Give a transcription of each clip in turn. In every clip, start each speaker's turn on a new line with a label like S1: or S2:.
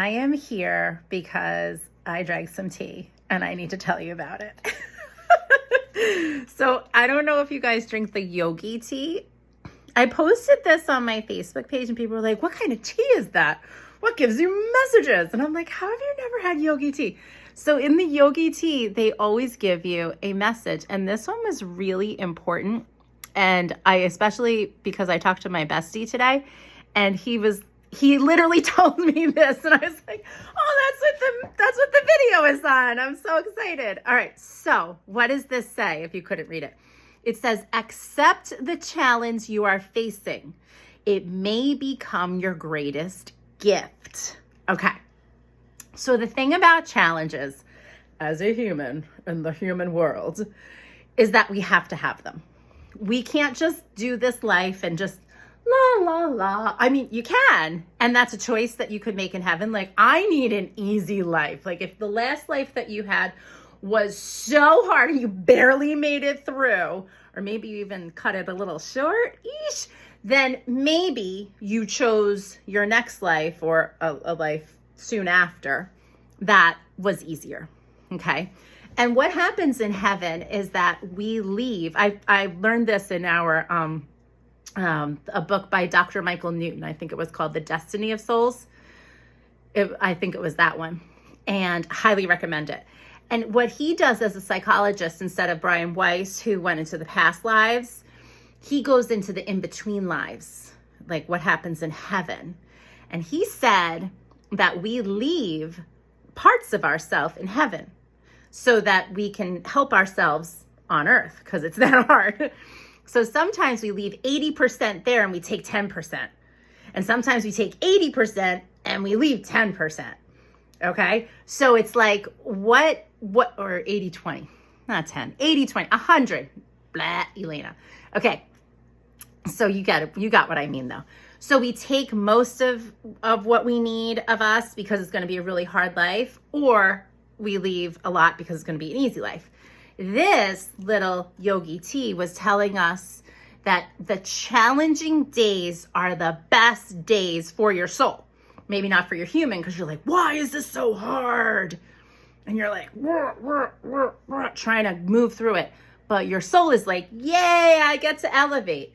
S1: I am here because I drank some tea and I need to tell you about it. So I don't know if you guys drink the yogi tea. I posted this on my Facebook page and people were like, what kind of tea is that? What gives you messages? And I'm like, how have you never had yogi tea? So in the yogi tea, they always give you a message. And this one was really important. And I, especially because I talked to my bestie today and he literally told me this and I was like, oh, that's what the video is on. I'm so excited. All right. So what does this say if you couldn't read it? It says, accept the challenge you are facing. It may become your greatest gift. Okay. So the thing about challenges as a human in the human world is that we have to have them. We can't just do this life and just la, la, la. I mean, you can, and that's a choice that you could make in heaven. Like, I need an easy life. Like, if the last life that you had was so hard and you barely made it through, or maybe you even cut it a little short, then maybe you chose your next life or a life soon after that was easier, okay? And what happens in heaven is that we leave. I learned this in our a book by Dr. Michael Newton. I think it was called The Destiny of Souls. I think it was that one, and highly recommend it. And what he does as a psychologist, instead of Brian Weiss, who went into the past lives, he goes into the in-between lives, like what happens in heaven. And he said that we leave parts of ourselves in heaven so that we can help ourselves on earth because it's that hard. So sometimes we leave 80% there and we take 10%. And sometimes we take 80% and we leave 10%. Okay? So it's like what, or 80-20, not 10, 80-20, 100, blah, Elena. Okay. So you got what I mean though. So we take most of what we need of us because it's going to be a really hard life, or we leave a lot because it's going to be an easy life. This little yogi tea was telling us that the challenging days are the best days for your soul. Maybe not for your human, because you're like, why is this so hard? And you're like, trying to move through it. But your soul is like, yay, I get to elevate.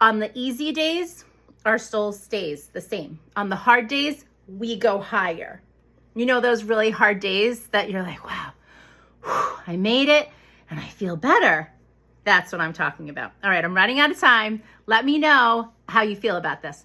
S1: On the easy days, our soul stays the same. On the hard days, we go higher. You know those really hard days that you're like, wow, I made it and I feel better. That's what I'm talking about. All right, I'm running out of time. Let me know how you feel about this.